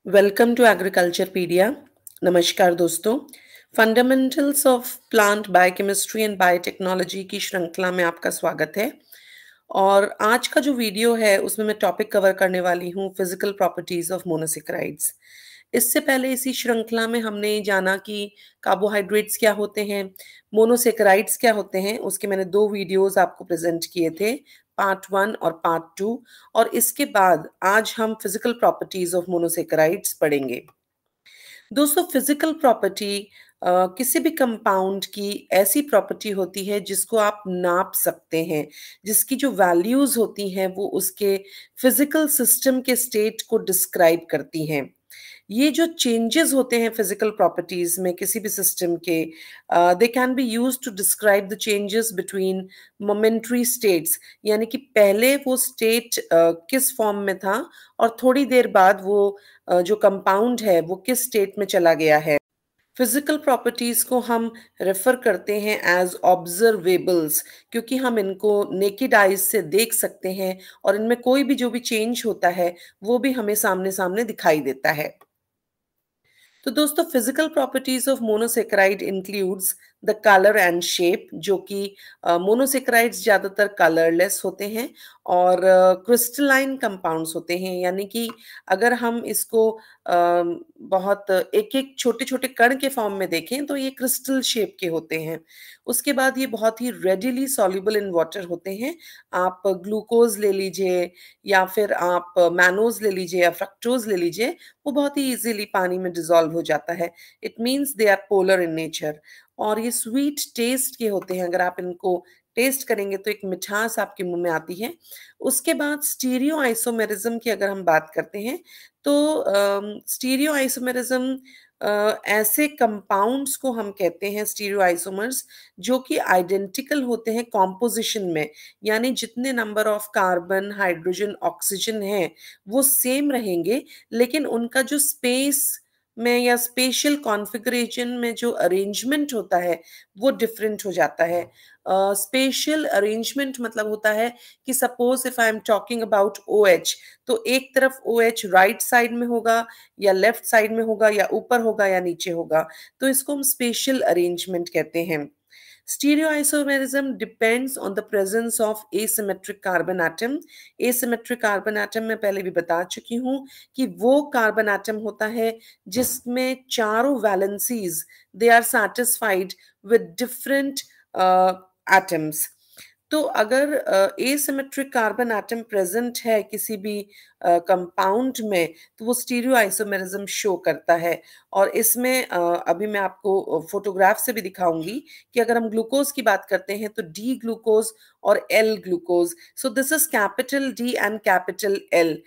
Welcome to एग्रीकल्चरपीडिया। नमस्कार दोस्तों। Fundamentals of plant biochemistry and biotechnology की श्रृंखला में आपका स्वागत है। और आज का जो वीडियो है उसमें मैं टॉपिक कवर करने वाली हूँ फिजिकल प्रॉपर्टीज ऑफ मोनोसेकेराइड्स। इससे पहले इसी श्रृंखला में हमने जाना कि कार्बोहाइड्रेट्स क्या होते हैं, मोनोसेकेराइड्स क्या होते हैं। उसके मैंने 2 वीडियोस आपको प्रेजेंट किए थे, पार्ट 1 और पार्ट 2। और इसके बाद आज हम फिजिकल प्रॉपर्टीज ऑफ मोनोसेकेराइड्स पढ़ेंगे। दोस्तों, फिजिकल प्रॉपर्टी किसी भी कंपाउंड की ऐसी प्रॉपर्टी होती है जिसको आप नाप सकते हैं, जिसकी जो वैल्यूज होती हैं वो उसके फिजिकल सिस्टम के स्टेट को डिस्क्राइब करती हैं। ये जो चेंजेस होते हैं फिजिकल प्रॉपर्टीज में किसी भी सिस्टम के, they can be use to describe the changes between momentary states, यानी कि पहले वो स्टेट किस फॉर्म में था और थोड़ी देर बाद वो जो कंपाउंड है वो किस स्टेट में चला गया है। फिजिकल प्रॉपर्टीज को हम रेफर करते हैं एज ऑब्जर्वेबल्स, क्योंकि हम इनको नेकेड आइज से देख सकते हैं और इनमें कोई भी जो भी चेंज होता है वो भी हमें सामने सामने दिखाई देता है। तो दोस्तों, physical properties of monosaccharide includes the colour and shape, जो कि मोनोसेकेराइड्स ज्यादातर कलरलेस होते हैं और क्रिस्टलाइन कंपाउंड्स होते हैं, यानी कि अगर हम इसको बहुत एक एक छोटे छोटे कण के फॉर्म में देखें तो ये क्रिस्टल शेप के होते हैं। उसके बाद ये बहुत ही रेडिली सॉल्युबल इन वाटर होते हैं। आप ग्लूकोज ले लीजिए या फिर आप मैनोज ले लीजिए या फ्रक्टोज ले लीजिए, वो बहुत ही इजीली पानी में डिसॉल्व हो जाता है। It means they are polar in nature. और ये स्वीट टेस्ट के होते हैं, अगर आप इनको टेस्ट करेंगे तो एक मिठास आपके मुंह में आती है। उसके बाद स्टीरियो आइसोमेरिज्म की अगर हम बात करते हैं तो स्टीरियो आइसोमेरिज्म ऐसे कंपाउंड्स को हम कहते हैं स्टीरियो आइसोमर्स, जो कि आइडेंटिकल होते हैं कॉम्पोजिशन में, यानी जितने number of carbon hydrogen oxygen है वो सेम रहेंगे, लेकिन उनका जो स्पेस में या स्पेशल कॉन्फ़िगरेशन में जो अरेंजमेंट होता है वो डिफरेंट हो जाता है। स्पेशल अरेंजमेंट मतलब होता है कि suppose if I am talking about OH, तो एक तरफ OH राइट साइड में होगा या लेफ्ट साइड में होगा या ऊपर होगा या नीचे होगा, तो इसको हम स्पेशल अरेंजमेंट कहते हैं। Stereoisomerism depends on the presence of asymmetric carbon atom. Asymmetric carbon atom मैं पहले भी बता चुकी हूँ कि वो कार्बन एटम होता है जिसमें चारों valencies they are satisfied with different atoms। तो अगर एसिमेट्रिक कार्बन एटम प्रेजेंट है किसी भी कंपाउंड में तो वो स्टीरियो आइसोमेरिज्म शो करता है। और इसमें अभी मैं आपको फोटोग्राफ से भी दिखाऊंगी कि अगर हम ग्लूकोज की बात करते हैं तो डी ग्लूकोज और L glucose, so this is capital D and capital L.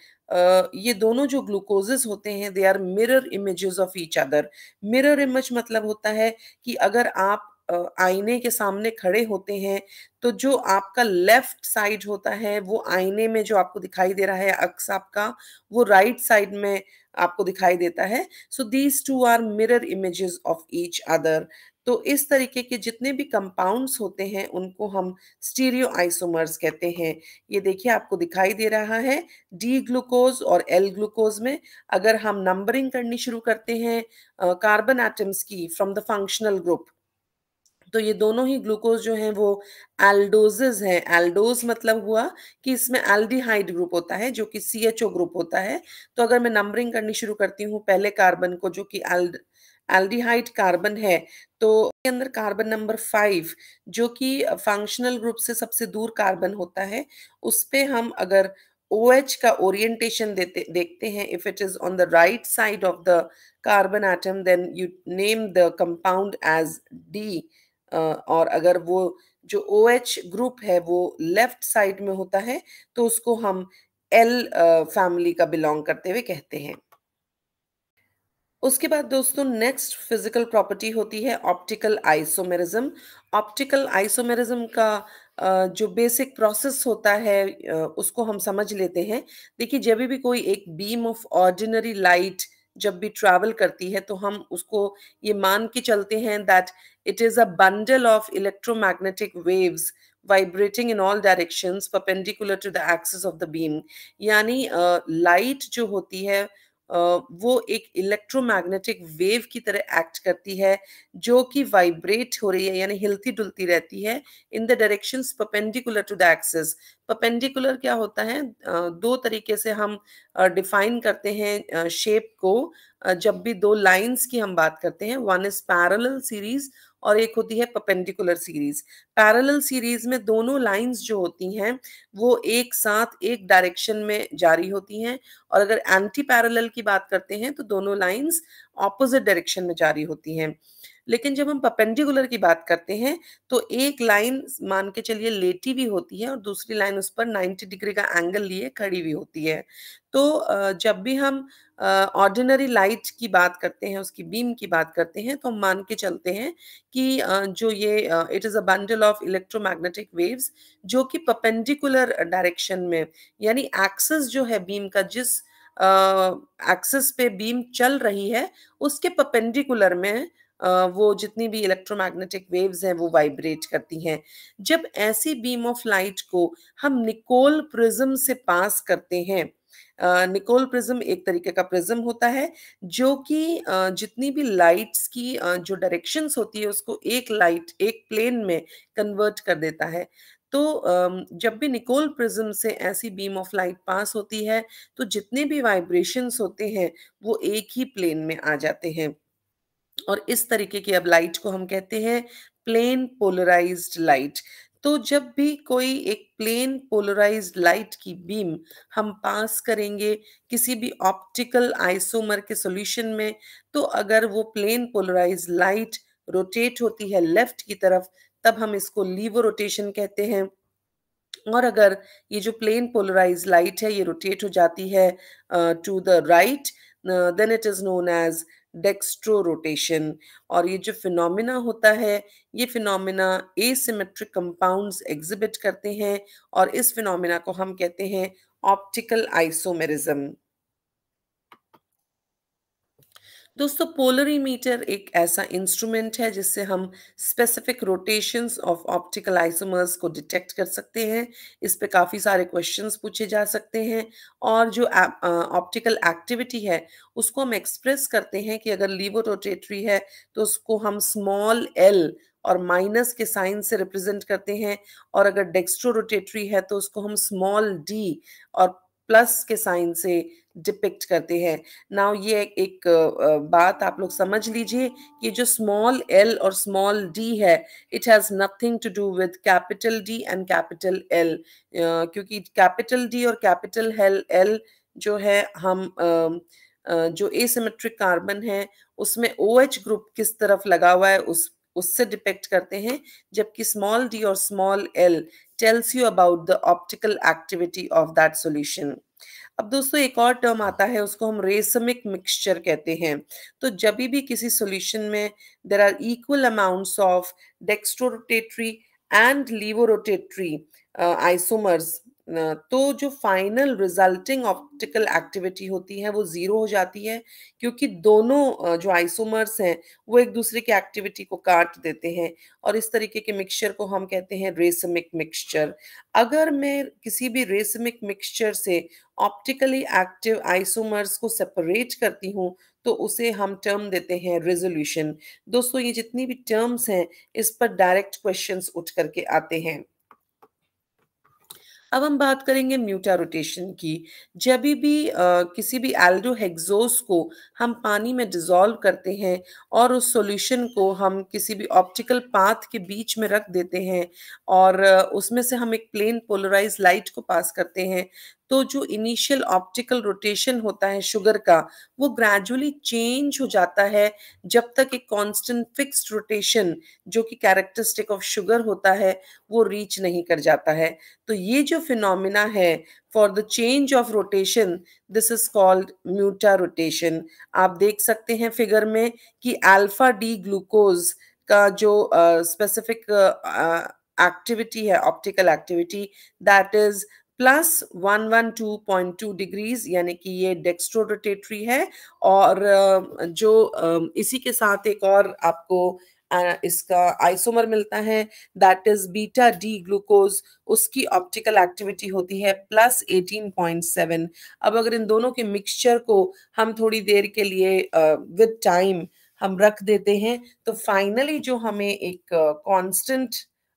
ये दोनों जो ग्लूकोजेस होते हैं they are mirror images of each other. Mirror image मतलब होता है कि अगर आप आईने के सामने खड़े होते हैं तो जो आपका लेफ्ट साइड होता है वो आईने में जो आपको दिखाई दे रहा है अक्स आपका, वो राइट साइड में आपको दिखाई देता है। So these two are mirror images of each other. तो इस तरीके के जितने भी कंपाउंड्स होते हैं उनको हम स्टीरियो आइसोमर्स कहते हैं। ये देखिए आपको दिखाई दे रहा है डी ग्लूकोज और एल ग्लूकोज में अगर हम नंबरिंग करनी शुरू करते हैं कार्बन एटम्स की फ्रॉम द फंक्शनल ग्रुप, तो ये दोनों ही ग्लूकोज जो हैं वो एल्डोजेस हैं। एल्डोज मतलब हुआ कि इसमें एल्डिहाइड ग्रुप होता है जो कि CHO ग्रुप होता है। तो अगर मैं नंबरिंग करनी शुरू करती हूँ पहले कार्बन को जो कि एल्डिहाइड कार्बन है, तो के अंदर कार्बन नंबर 5 जो कि फंक्शनल ग्रुप से सबसे दूर कार्बन होता है, उस पे हम अगर OH का ओरिएंटेशन देते देखते हैं, if it is on the right side of the carbon atom then you name the compound as D. और अगर वो जो OH ग्रुप है वो लेफ्ट साइड में होता है तो उसको हम L फैमिली का बिलोंग करते हुए कहते हैं। उसके बाद दोस्तों नेक्स्ट फिजिकल प्रॉपर्टी होती है ऑप्टिकल आइसोमेरिज्म। ऑप्टिकल आइसोमेरिज्म का जो बेसिक प्रोसेस होता है उसको हम समझ लेते हैं। देखिए, जब भी कोई एक बीम ऑफ ऑर्डिनरी लाइट जब भी ट्रैवल करती है तो हम उसको ये मान के चलते हैं that it is a bundle of electromagnetic waves vibrating in all directions perpendicular to the axis of the beam. यानी लाइट जो होती है वो एक इलेक्ट्रोमैग्नेटिक वेव की तरह एक्ट करती है, जो कि वाइब्रेट हो रही है यानी हिलती-डुलती रहती है in the directions perpendicular to the axis. Perpendicular क्या होता है? दो तरीके से हम डिफाइन करते हैं शेप को। जब भी दो लाइंस की हम बात करते हैं, वन इज पैरेलल सीरीज और एक होती है परपेंडिकुलर सीरीज। पैरेलल सीरीज में दोनों लाइंस जो होती हैं वो एक साथ एक डायरेक्शन में जारी होती हैं, और अगर एंटी पैरेलल की बात करते हैं तो दोनों लाइंस ऑपोजिट डायरेक्शन में जारी होती हैं। लेकिन जब हम परपेंडिकुलर की बात करते हैं तो एक लाइन मान के चलिए लेटी हुई होती है और दूसरी लाइन उस पर 90 डिग्री का एंगल लिए खड़ी हुई होती है। तो जब भी हम ऑर्डिनरी लाइट की बात करते हैं, उसकी बीम की बात करते हैं, तो हम मान के चलते हैं कि जो ये it is a bundle of electromagnetic waves जो कि परपेंडिकुलर डायरेक्शन में, यानी एक्सिस जो है बीम का, जिस एक्सिस पे बीम चल रही है उसके परपेंडिकुलर में वो जितनी भी इलेक्ट्रोमैग्नेटिक वेव्स हैं वो वाइब्रेट करती हैं। जब ऐसी बीम ऑफ लाइट को हम निकोल प्रिज्म से पास करते हैं, निकोल प्रिज्म एक तरीके का प्रिज्म होता है जो कि जितनी भी लाइट्स की जो डायरेक्शंस होती है उसको एक लाइट एक प्लेन में कन्वर्ट कर देता है। तो जब भी निकोल प्रिज्म से ऐसी बीम ऑफ लाइट पास होती है तो जितने भी वाइब्रेशंस होते हैं वो एक ही प्लेन में आ जाते हैं, और इस तरीके की अब लाइट को हम कहते हैं प्लेन पोलराइज्ड लाइट। तो जब भी कोई एक प्लेन पोलराइज्ड लाइट की बीम हम पास करेंगे किसी भी ऑप्टिकल आइसोमर के सॉल्यूशन में, तो अगर वो प्लेन पोलराइज्ड लाइट रोटेट होती है लेफ्ट की तरफ, तब हम इसको लीवो रोटेशन कहते हैं। और अगर ये जो प्लेन पोलराइज्ड लाइट है ये रोटेट हो जाती है to the right, then it is known as dextro rotation. और ये जो फिनोमिना होता है ये फिनोमिना एसिमेट्रिक कंपाउंड्स एग्जिबिट करते हैं, और इस फिनोमिना को हम कहते हैं ऑप्टिकल आइसोमेरिज्म। दोस्तों, पोलरीमीटर एक ऐसा इंस्ट्रूमेंट है जिससे हम specific rotations of optical isomers को डिटेक्ट कर सकते हैं। इस पे काफ़ी सारे क्वेश्चंस पूछे जा सकते हैं, और जो ऑप्टिकल एक्टिविटी है उसको हम एक्सप्रेस करते हैं कि अगर लीवो रोटेटरी है तो उसको हम स्मॉल एल और माइनस के साइन से रिप्रेजेंट करते हैं, और अगर डेक्स्ट्रो रोटेटरी है तो उसको हम स्मॉल डी और प्लस के साइन से डिपिक्ट करते हैं। नाउ ये एक बात आप लोग समझ लीजिए कि जो स्मॉल एल और स्मॉल डी है, it has nothing to do with capital D and capital L, क्योंकि कैपिटल डी और कैपिटल एल एल जो है हम जो एसिमेट्रिक कार्बन है उसमें OH ग्रुप किस तरफ लगा हुआ है उससे डिपेक्ट करते हैं, जबकि स्मॉल डी और small L tells you about the optical activity of that solution. अब दोस्तों एक और टर्म आता है उसको हम रेसमिक मिक्सचर कहते हैं। तो जब भी किसी सॉल्यूशन में there are equal amounts of dextrorotatory and laevorotatory isomers, तो जो फाइनल रिजल्टिंग ऑप्टिकल एक्टिविटी होती है वो जीरो हो जाती है, क्योंकि दोनों जो आइसोमर्स हैं वो एक दूसरे की एक्टिविटी को काट देते हैं, और इस तरीके के मिक्सचर को हम कहते हैं रेसमिक मिक्सचर। अगर मैं किसी भी रेसमिक मिक्सचर से ऑप्टिकली एक्टिव आइसोमर्स को सेपरेट करती हूँ तो उसे हम टर्म देते हैं रेजोल्यूशन। दोस्तों ये जितनी भी टर्म्स हैं इस पर डायरेक्ट क्वेश्चंस उठ करके आते हैं। अब हम बात करेंगे म्यूटा रोटेशन की। जब भी किसी भी एल्डोहेक्सोस को हम पानी में डिसॉल्व करते हैं और उस सॉल्यूशन को हम किसी भी ऑप्टिकल पाथ के बीच में रख देते हैं, और उसमें से हम एक प्लेन पोलराइज्ड लाइट को पास करते हैं, तो जो इनिशियल ऑप्टिकल रोटेशन होता है शुगर का वो ग्रेजुअली चेंज हो जाता है, जब तक एक कांस्टेंट फिक्स्ड रोटेशन जो कि कैरेक्टरिस्टिक ऑफ शुगर होता है वो रीच नहीं कर जाता है। तो ये जो फिनोमिना है for the change of rotation, this is called mutarotation. आप देख सकते हैं फिगर में कि अल्फा डी ग्लूकोज का जो स्पेसिफिक एक्टिविटी है, optical activity, that is +112.2 degrees, यानी कि ये डेक्स्ट्रो रोटेटरी है। और जो इसी के साथ एक और आपको इसका आइसोमर मिलता है, that is beta D glucose, उसकी ऑप्टिकल एक्टिविटी होती है +18.7। अब अगर इन दोनों के मिक्सचर को हम थोड़ी देर के लिए विद टाइम हम रख देते हैं, तो फाइनली जो हमें एक कांस्टेंट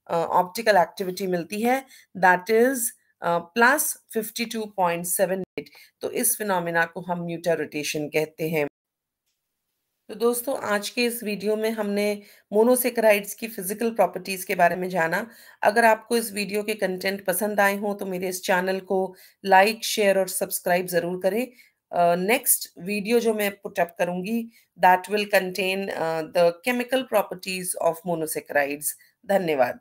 ऑप्टिकल एक्टिविटी मिलती है, दैट इज +52.78। तो इस फिनोमिना को हम म्यूटा रोटेशन कहते हैं। तो दोस्तों, आज के इस वीडियो में हमने मोनोसेकेराइड्स की फिजिकल प्रॉपर्टीज के बारे में जाना। अगर आपको इस वीडियो के कंटेंट पसंद आए हों तो मेरे इस चैनल को लाइक, शेयर और सब्सक्राइब ज़रूर करें। नेक्स्ट वीडियो जो मैं पुट अप करूंगी, that will contain the chemical properties of monosaccharides. धन्यवाद।